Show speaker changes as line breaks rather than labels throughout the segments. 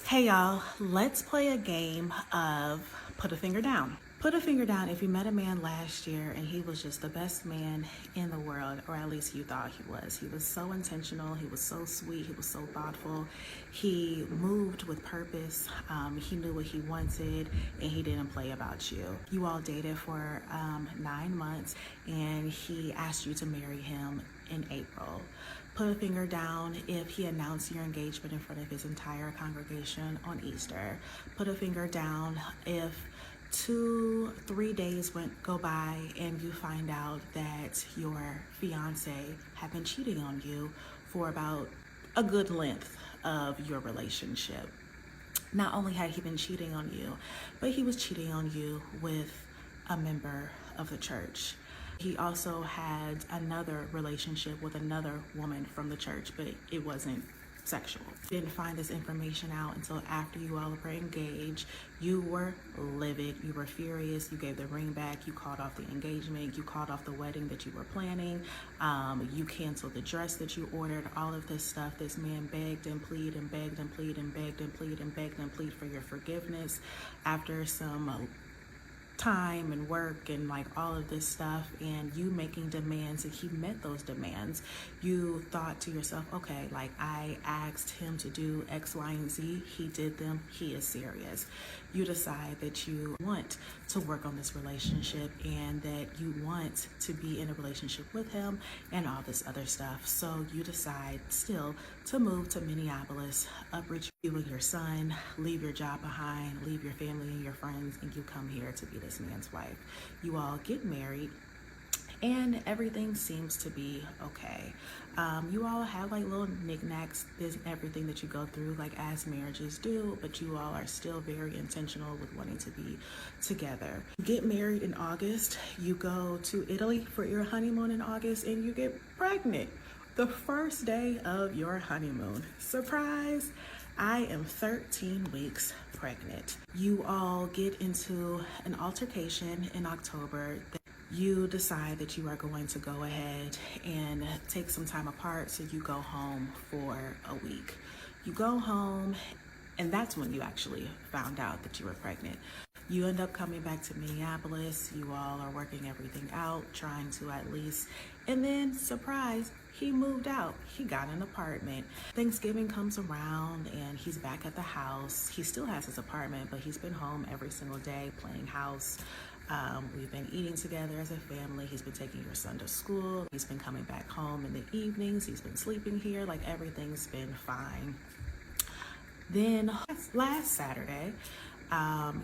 Hey y'all, let's play a game of put a finger down. Put a finger down if you met a man last year and he was just the best man in the world, or at least you thought he was. He was so intentional, he was so sweet, he was so thoughtful, he moved with purpose, he knew what he wanted, and he didn't play about you. You all dated for 9 months and he asked you to marry him in April. Put a finger down if he announced your engagement in front of his entire congregation on Easter. Put a finger down if 2-3 days go by and you find out that your fiance had been cheating on you for about a good length of your relationship. Not only had he been cheating on you, but he was cheating on you with a member of the church. He also had another relationship with another woman from the church, but it wasn't sexual. Didn't find this information out until after you all were engaged. You were livid, you were furious, you gave the ring back, you called off the engagement, you called off the wedding that you were planning, you canceled the dress that you ordered, all of this stuff. This man begged and pleaded and begged and pleaded and begged and pleaded and begged and pleaded for your forgiveness. After some time and work and like all of this stuff, and you making demands, and he met those demands, you thought to yourself, okay, like I asked him to do X, Y, and Z, he did them, he is serious. You decide that you want to work on this relationship and that you want to be in a relationship with him and all this other stuff. So you decide still to move to Minneapolis, uproot you and your son, leave your job behind, leave your family and your friends, and you come here to be this man's wife. You all get married and everything seems to be okay. You all have like little knickknacks, there's everything that you go through like as marriages do, but you all are still very intentional with wanting to be together. You get married in August, you go to Italy for your honeymoon in August, and you get pregnant the first day of your honeymoon. Surprise! I am 13 weeks pregnant. You all get into an altercation in October. You decide that you are going to go ahead and take some time apart, so you go home for a week. You go home, and that's when you actually found out that you were pregnant. You end up coming back to Minneapolis. You all are working everything out, trying to at least, and then surprise, he moved out. He got an apartment. Thanksgiving comes around and he's back at the house. He still has his apartment, but he's been home every single day playing house. We've been eating together as a family. He's been taking your son to school. He's been coming back home in the evenings. He's been sleeping here. Like everything's been fine. Then last Saturday,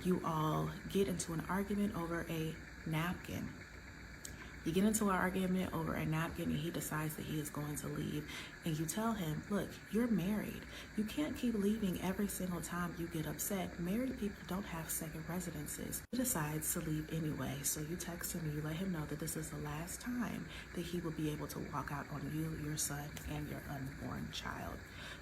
you all get into an argument over a napkin. You get into an argument over a napkin and he decides that he is going to leave, and you tell him, look, you're married. You can't keep leaving every single time you get upset. Married people don't have second residences. He decides to leave anyway, so you text him and you let him know that this is the last time that he will be able to walk out on you, your son, and your unborn child.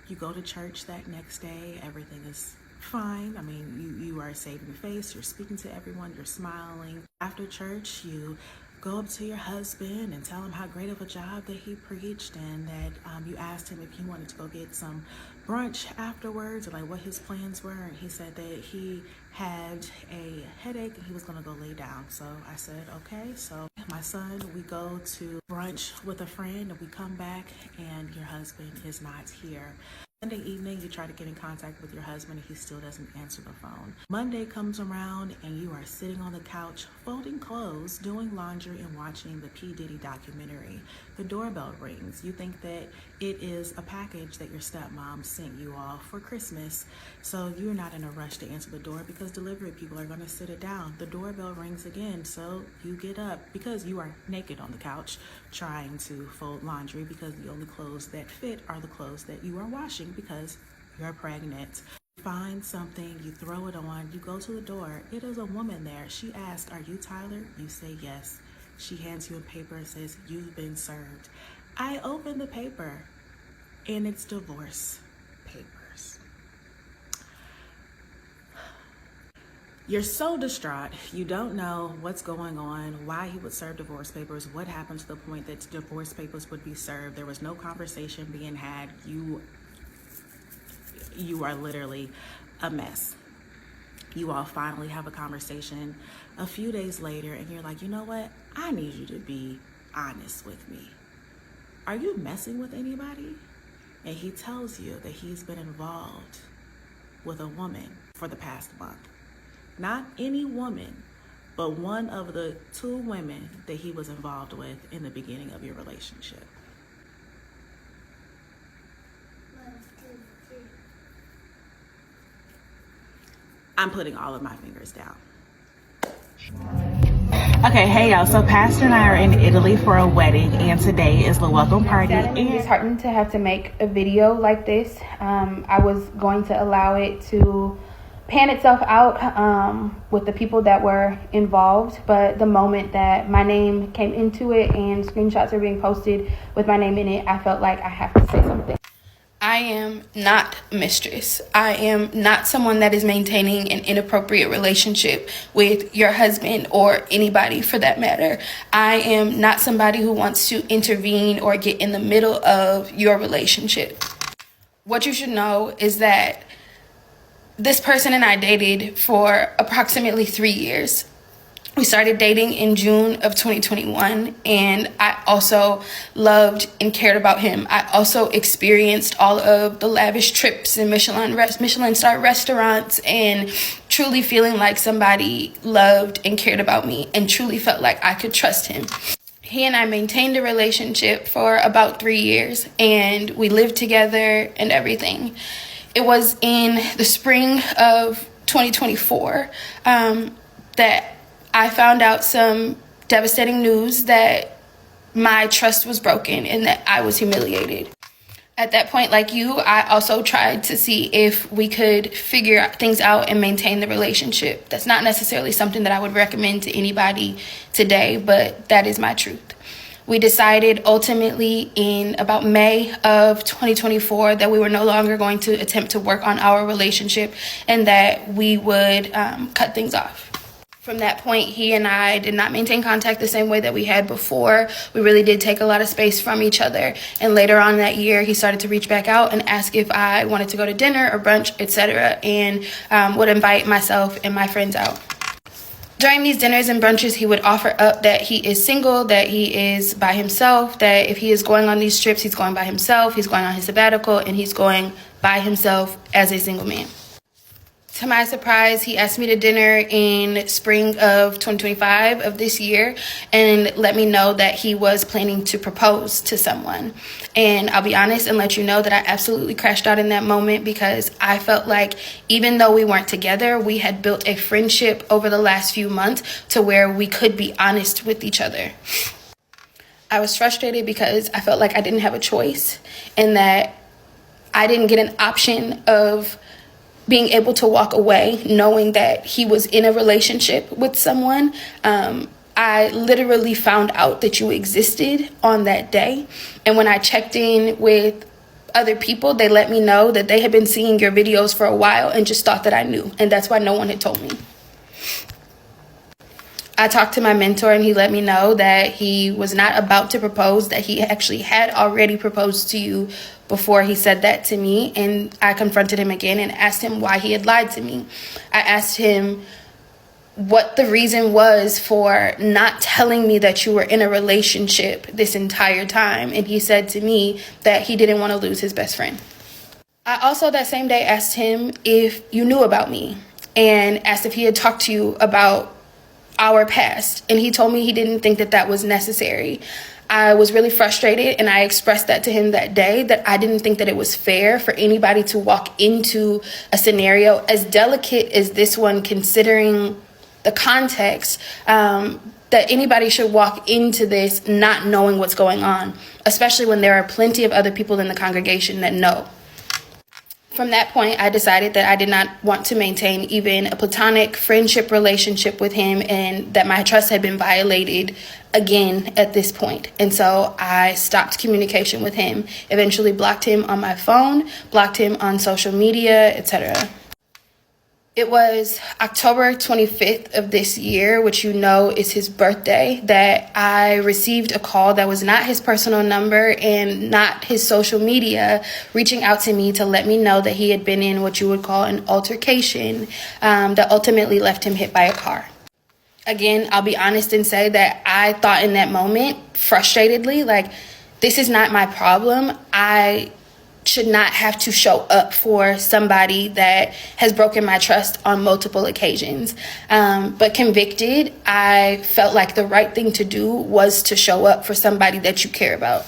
You go to church that next day. Everything is fine. I mean, you are saving face. You're speaking to everyone. You're smiling. After church, you go up to your husband and tell him how great of a job that he preached, and that you asked him if he wanted to go get some brunch afterwards, or like what his plans were, and he said that he had a headache and he was gonna go lay down. So I said, okay. So my son, we go to brunch with a friend and we come back and your husband is not here. Sunday evening, you try to get in contact with your husband and he still doesn't answer the phone. Monday comes around and you are sitting on the couch, folding clothes, doing laundry, and watching the P. Diddy documentary. The doorbell rings. You think that it is a package that your stepmom sent you all for Christmas. So you're not in a rush to answer the door because delivery people are going to sit it down. The doorbell rings again. So you get up because you are naked on the couch trying to fold laundry, because the only clothes that fit are the clothes that you are washing because you're pregnant. You find something, you throw it on, you go to the door. It is a woman there. She asks, are you Tyler? You say yes. She hands you a paper and says, you've been served. I open the paper and it's divorce papers. You're so distraught. You don't know what's going on, why he would serve divorce papers, what happened to the point that divorce papers would be served. There was no conversation being had. you are literally a mess. You all finally have a conversation a few days later and you're like, you know what? I need you to be honest with me. Are you messing with anybody? And he tells you that he's been involved with a woman for the past month. Not any woman, but one of the 2 women that he was involved with in the beginning of your relationship. I'm putting all of my fingers down. Okay, hey y'all, so Pastor and I are in Italy for a wedding, and today is the welcome party.
It's disheartening to have to make a video like this. I was going to allow it to pan itself out with the people that were involved, but the moment that my name came into it and screenshots are being posted with my name in it, I felt like I have to say something. I am not mistress. I am not someone that is maintaining an inappropriate relationship with your husband or anybody for that matter. I am not somebody who wants to intervene or get in the middle of your relationship. What you should know is that this person and I dated for approximately 3 years. We started dating in June of 2021, and I also loved and cared about him. I also experienced all of the lavish trips and Michelin star restaurants, and truly feeling like somebody loved and cared about me and truly felt like I could trust him. He and I maintained a relationship for about 3 years, and we lived together and everything. It was in the spring of 2024 that I found out some devastating news that my trust was broken and that I was humiliated. At that point, like you, I also tried to see if we could figure things out and maintain the relationship. That's not necessarily something that I would recommend to anybody today, but that is my truth. We decided ultimately in about May of 2024 that we were no longer going to attempt to work on our relationship and that we would cut things off. From that point, he and I did not maintain contact the same way that we had before. We really did take a lot of space from each other. And later on that year, he started to reach back out and ask if I wanted to go to dinner or brunch, etc., and would invite myself and my friends out. During these dinners and brunches, he would offer up that he is single, that he is by himself, that if he is going on these trips, he's going by himself, he's going on his sabbatical, and he's going by himself as a single man. To my surprise, he asked me to dinner in spring of 2025 of this year and let me know that he was planning to propose to someone. And I'll be honest and let you know that I absolutely crashed out in that moment because I felt like even though we weren't together, we had built a friendship over the last few months to where we could be honest with each other. I was frustrated because I felt like I didn't have a choice and that I didn't get an option of being able to walk away knowing that he was in a relationship with someone. I literally found out that you existed on that day. And when I checked in with other people, they let me know that they had been seeing your videos for a while and just thought that I knew. And that's why no one had told me. I talked to my mentor and he let me know that he was not about to propose, that he actually had already proposed to you before he said that to me. And I confronted him again and asked him why he had lied to me. I asked him what the reason was for not telling me that you were in a relationship this entire time. And he said to me that he didn't want to lose his best friend. I also that same day asked him if you knew about me and asked if he had talked to you about our past. And he told me he didn't think that that was necessary. I was really frustrated and I expressed that to him that day, that I didn't think that it was fair for anybody to walk into a scenario as delicate as this one, considering the context, that anybody should walk into this not knowing what's going on, especially when there are plenty of other people in the congregation that know. From that point, I decided that I did not want to maintain even a platonic friendship relationship with him and that my trust had been violated again at this point. And so I stopped communication with him, eventually blocked him on my phone, blocked him on social media, etc. It was October 25th of this year, which you know is his birthday, that I received a call that was not his personal number and not his social media, reaching out to me to let me know that he had been in what you would call an altercation that ultimately left him hit by a car. Again, I'll be honest and say that I thought in that moment, frustratedly, like, this is not my problem. I should not have to show up for somebody that has broken my trust on multiple occasions. But convicted, I felt like the right thing to do was to show up for somebody that you care about.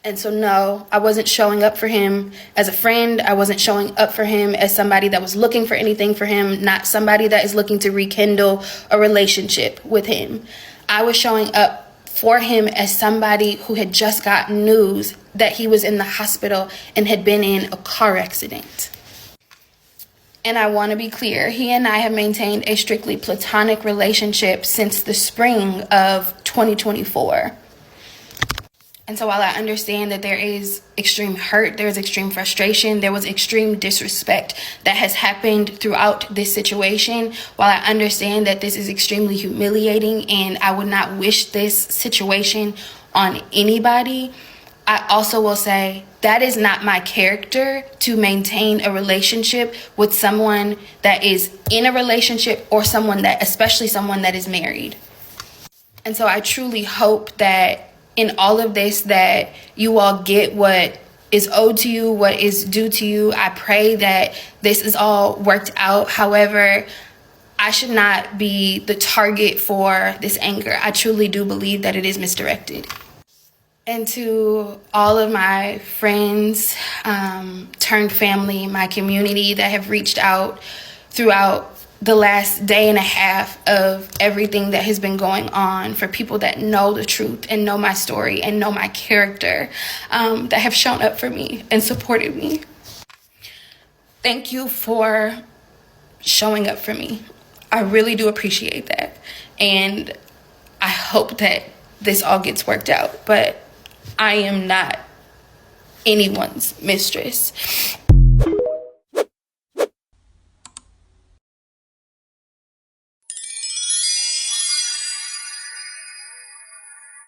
And so, no, I wasn't showing up for him as a friend. I wasn't showing up for him as somebody that was looking for anything for him, not somebody that is looking to rekindle a relationship with him. I was showing up for him as somebody who had just gotten news that he was in the hospital and had been in a car accident. And I want to be clear, he and I have maintained a strictly platonic relationship since the spring of 2024. And so while I understand that there is extreme hurt, there is extreme frustration, there was extreme disrespect that has happened throughout this situation, while I understand that this is extremely humiliating and I would not wish this situation on anybody, I also will say that is not my character to maintain a relationship with someone that is in a relationship or someone that, especially someone that is married. And so I truly hope that in all of this that you all get what is owed to you, what is due to you. I pray that this is all worked out. However, I should not be the target for this anger. I truly do believe that it is misdirected. And to all of my friends, turned family, my community that have reached out throughout the last day and a half of everything that has been going on, for people that know the truth and know my story and know my character, that have shown up for me and supported me. Thank you for showing up for me. I really do appreciate that. And I hope that this all gets worked out, but I am not anyone's mistress.